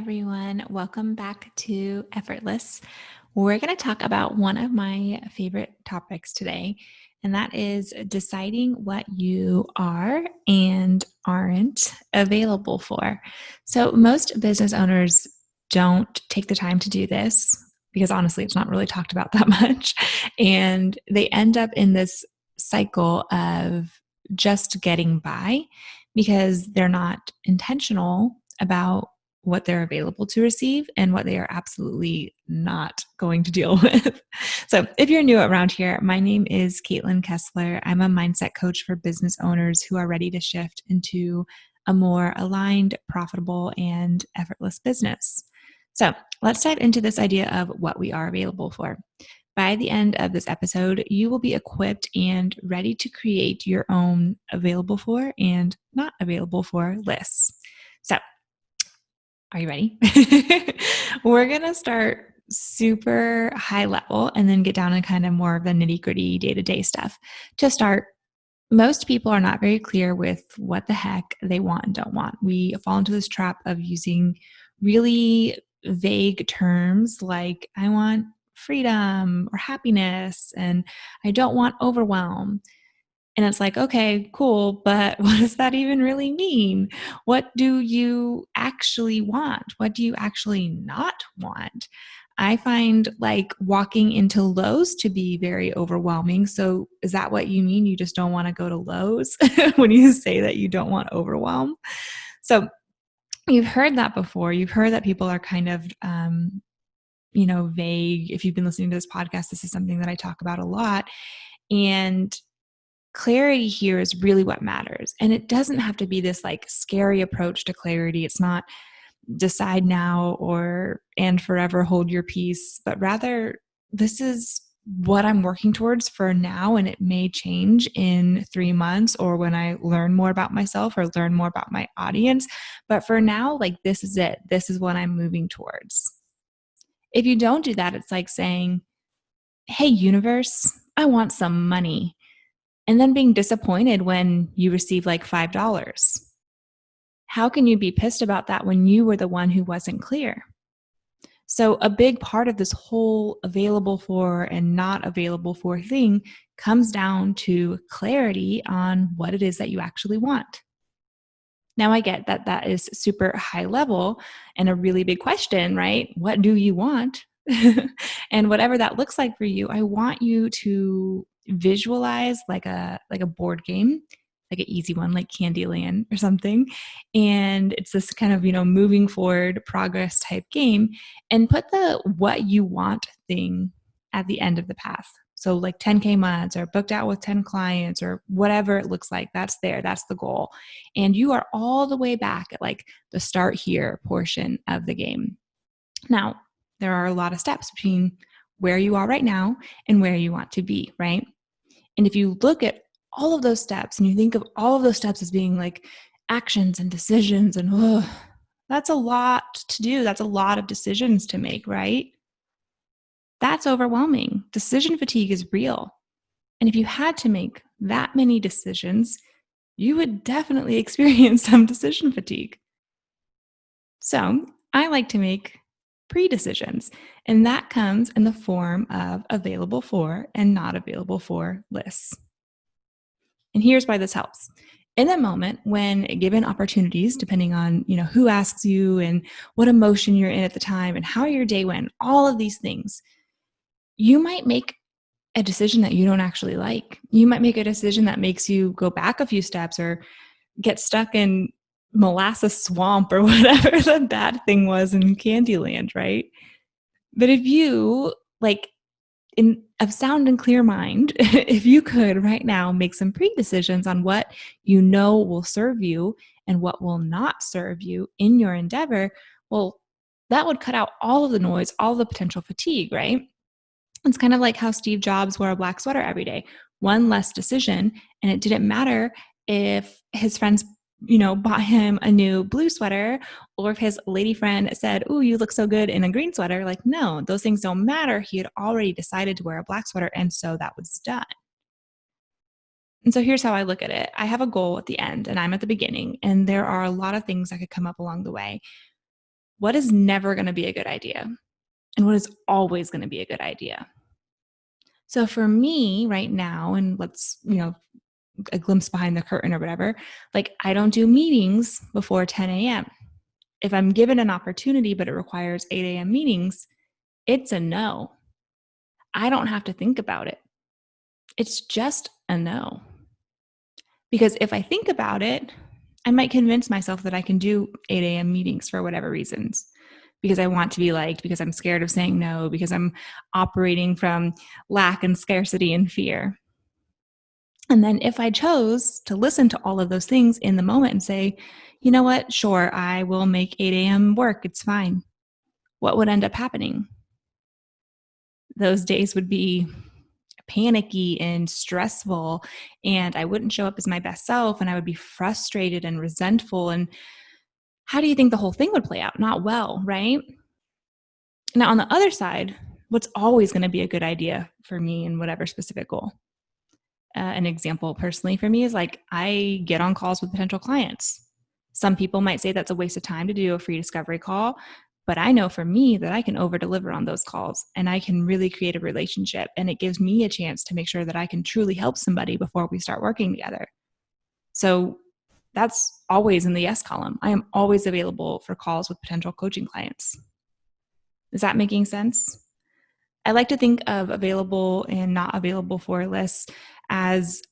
everyone. Welcome back to Effortless. We're going to talk about one of my favorite topics today, and that is deciding what you are and aren't available for. So, most business owners don't take the time to do this because honestly, it's not really talked about that much. And they end up in this cycle of just getting by because they're not intentional about what they're available to receive and what they are absolutely not going to deal with. So, if you're new around here, my name is Caitlin Kessler. I'm a mindset coach for business owners who are ready to shift into a more aligned, profitable, and effortless business. So, let's dive into this idea of what we are available for. By the end of this episode, you will be equipped and ready to create your own available for and not available for lists. So, are you ready? We're going to start super high level and then get down to kind of more of the nitty gritty day to day stuff. To start, most people are not very clear with what the heck they want and don't want. We fall into this trap of using really vague terms like, I want freedom or happiness, and I don't want overwhelm. And it's like, okay, cool, but what does that even really mean? What do you actually want? What do you actually not want? I find like walking into Lowe's to be very overwhelming. So, is that what you mean? You just don't want to go to Lowe's when you say that you don't want overwhelm? So, you've heard that before. You've heard that people are kind of, vague. If you've been listening to this podcast, this is something that I talk about a lot. And clarity here is really what matters. And it doesn't have to be this like scary approach to clarity. It's not decide now or and forever hold your peace, but rather this is what I'm working towards for now. And it may change in 3 months or when I learn more about myself or learn more about my audience. But for now, like this is it. This is what I'm moving towards. If you don't do that, it's like saying, hey, universe, I want some money, and then being disappointed when you receive like $5. How can you be pissed about that when you were the one who wasn't clear? So, a big part of this whole available for and not available for thing comes down to clarity on what it is that you actually want. Now, I get that that is super high level and a really big question, right? What do you want? And whatever that looks like for you, I want you to visualize like a board game, like an easy one like Candyland or something. And it's this kind of, moving forward progress type game, and put the what you want thing at the end of the path. So like 10K months or booked out with 10 clients or whatever it looks like, that's there, that's the goal. And you are all the way back at like the start here portion of the game. Now, there are a lot of steps between where you are right now and where you want to be, right? And if you look at all of those steps and you think of all of those steps as being like actions and decisions, and that's a lot to do. That's a lot of decisions to make, right? That's overwhelming. Decision fatigue is real. And if you had to make that many decisions, you would definitely experience some decision fatigue. So I like to make pre-decisions, and that comes in the form of available for and not available for lists. And here's why this helps. In that moment, when given opportunities, depending on who asks you and what emotion you're in at the time and how your day went, all of these things, you might make a decision that you don't actually like. You might make a decision that makes you go back a few steps or get stuck in molasses swamp or whatever the bad thing was in Candyland, right? But if you like in of sound and clear mind, if you could right now make some pre-decisions on what you know will serve you and what will not serve you in your endeavor, well, that would cut out all of the noise, all the potential fatigue, right? It's kind of like how Steve Jobs wore a black sweater every day. One less decision, and it didn't matter if his friends, bought him a new blue sweater, or if his lady friend said, "Ooh, you look so good in a green sweater." Like, no, those things don't matter. He had already decided to wear a black sweater, and so that was done. And so here's how I look at it. I have a goal at the end, and I'm at the beginning, and there are a lot of things that could come up along the way. what is never going to be a good idea and what is always going to be a good idea. So for me right now, and let's, a glimpse behind the curtain or whatever, like I don't do meetings before 10 a.m. If I'm given an opportunity, but it requires 8 a.m. meetings, it's a no. I don't have to think about it. It's just a no. Because if I think about it, I might convince myself that I can do 8 a.m. meetings for whatever reasons. Because I want to be liked, because I'm scared of saying no, because I'm operating from lack and scarcity and fear. And then if I chose to listen to all of those things in the moment and say, you know what, sure, I will make 8 a.m. work, it's fine. What would end up happening? Those days would be panicky and stressful, and I wouldn't show up as my best self, and I would be frustrated and resentful. And how do you think the whole thing would play out? Not well, right? Now, on the other side, what's always going to be a good idea for me in whatever specific goal? An example personally for me is like I get on calls with potential clients. Some people might say that's a waste of time to do a free discovery call, but I know for me that I can over deliver on those calls and I can really create a relationship, and it gives me a chance to make sure that I can truly help somebody before we start working together. So that's always in the yes column. I am always available for calls with potential coaching clients. Is that making sense? I like to think of available and not available for lists as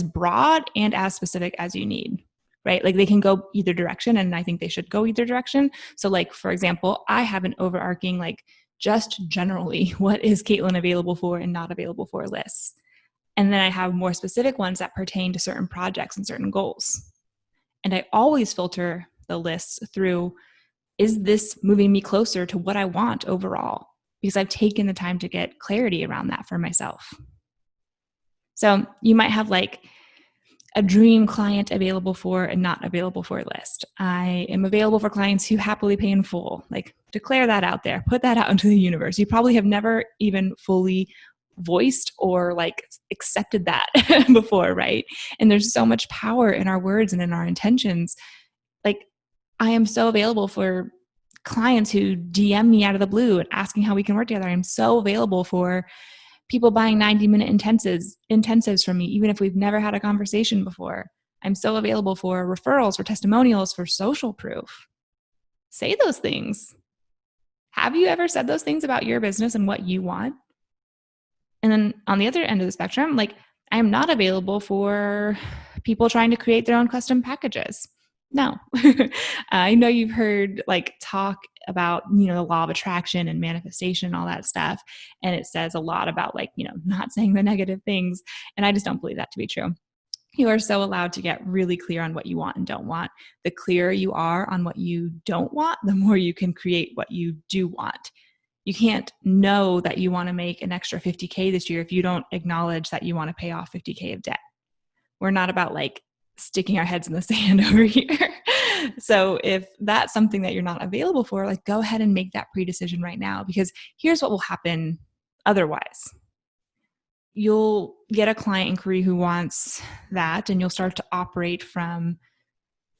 broad and as specific as you need, right? Like they can go either direction, and I think they should go either direction. So like, for example, I have an overarching, like just generally, what is Caitlin available for and not available for lists? And then I have more specific ones that pertain to certain projects and certain goals. And I always filter the lists through, is this moving me closer to what I want overall? Because I've taken the time to get clarity around that for myself. So you might have like a dream client available for and not available for a list. I am available for clients who happily pay in full. Like declare that out there, put that out into the universe. You probably have never even fully voiced or like accepted that before, right? And there's so much power in our words and in our intentions. Like I am so available for clients who DM me out of the blue and asking how we can work together. I'm so available for people buying 90-minute intensives from me, even if we've never had a conversation before. I'm so available for referrals, for testimonials, for social proof. Say those things. Have you ever said those things about your business and what you want? And then on the other end of the spectrum, like I'm not available for people trying to create their own custom packages. No. I know you've heard like talk about, the law of attraction and manifestation and all that stuff. And it says a lot about like, not saying the negative things. And I just don't believe that to be true. You are so allowed to get really clear on what you want and don't want. The clearer you are on what you don't want, the more you can create what you do want. You can't know that you want to make an extra 50K this year if you don't acknowledge that you want to pay off 50K of debt. We're not about like sticking our heads in the sand over here. So if that's something that you're not available for, like go ahead and make that pre-decision right now, because here's what will happen otherwise. You'll get a client inquiry who wants that, and you'll start to operate from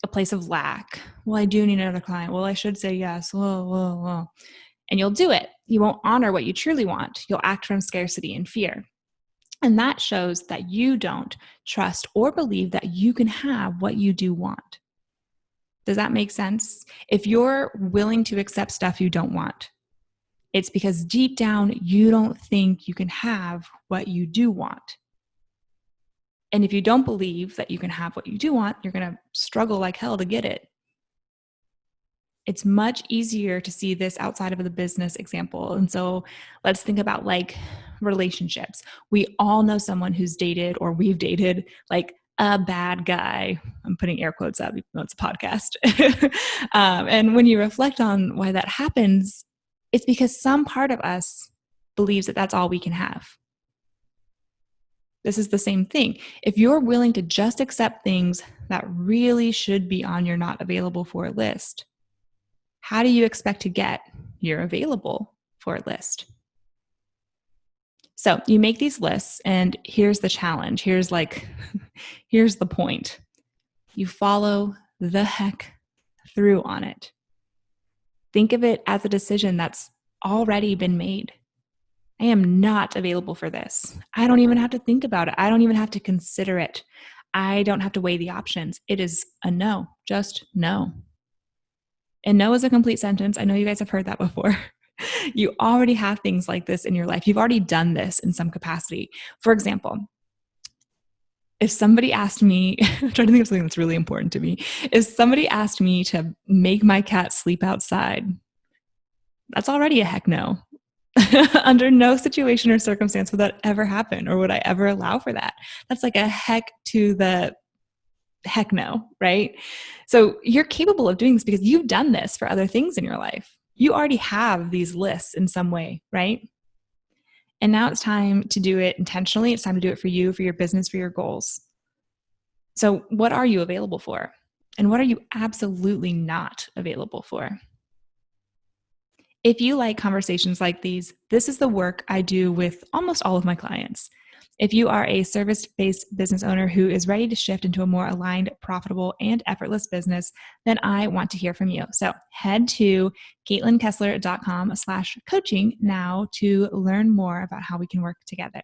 a place of lack. Well, I do need another client. Well, I should say yes. Whoa. And you'll do it. You won't honor what you truly want. You'll act from scarcity and fear. And that shows that you don't trust or believe that you can have what you do want. Does that make sense? If you're willing to accept stuff you don't want, it's because deep down, you don't think you can have what you do want. And if you don't believe that you can have what you do want, you're going to struggle like hell to get it. It's much easier to see this outside of the business example. And so let's think about like relationships. We all know someone who's dated, or we've dated like a bad guy. I'm putting air quotes up, even though it's a podcast. And when you reflect on why that happens, it's because some part of us believes that that's all we can have. This is the same thing. If you're willing to just accept things that really should be on your not available for list, how do you expect to get your available for list? So you make these lists, and here's the challenge. Here's the point. You follow the heck through on it. Think of it as a decision that's already been made. I am not available for this. I don't even have to think about it. I don't even have to consider it. I don't have to weigh the options. It is a no, just no. And no is a complete sentence. I know you guys have heard that before. You already have things like this in your life. You've already done this in some capacity. For example, if somebody asked me, I'm trying to think of something that's really important to me. If somebody asked me to make my cat sleep outside, that's already a heck no. Under no situation or circumstance would that ever happen, or would I ever allow for that? That's like a heck to the heck no, right? So you're capable of doing this because you've done this for other things in your life. You already have these lists in some way, right? And now it's time to do it intentionally. It's time to do it for you, for your business, for your goals. So, what are you available for? And what are you absolutely not available for? If you like conversations like these, this is the work I do with almost all of my clients. If you are a service-based business owner who is ready to shift into a more aligned, profitable, and effortless business, then I want to hear from you. So head to CaitlinKessler.com/coaching now to learn more about how we can work together.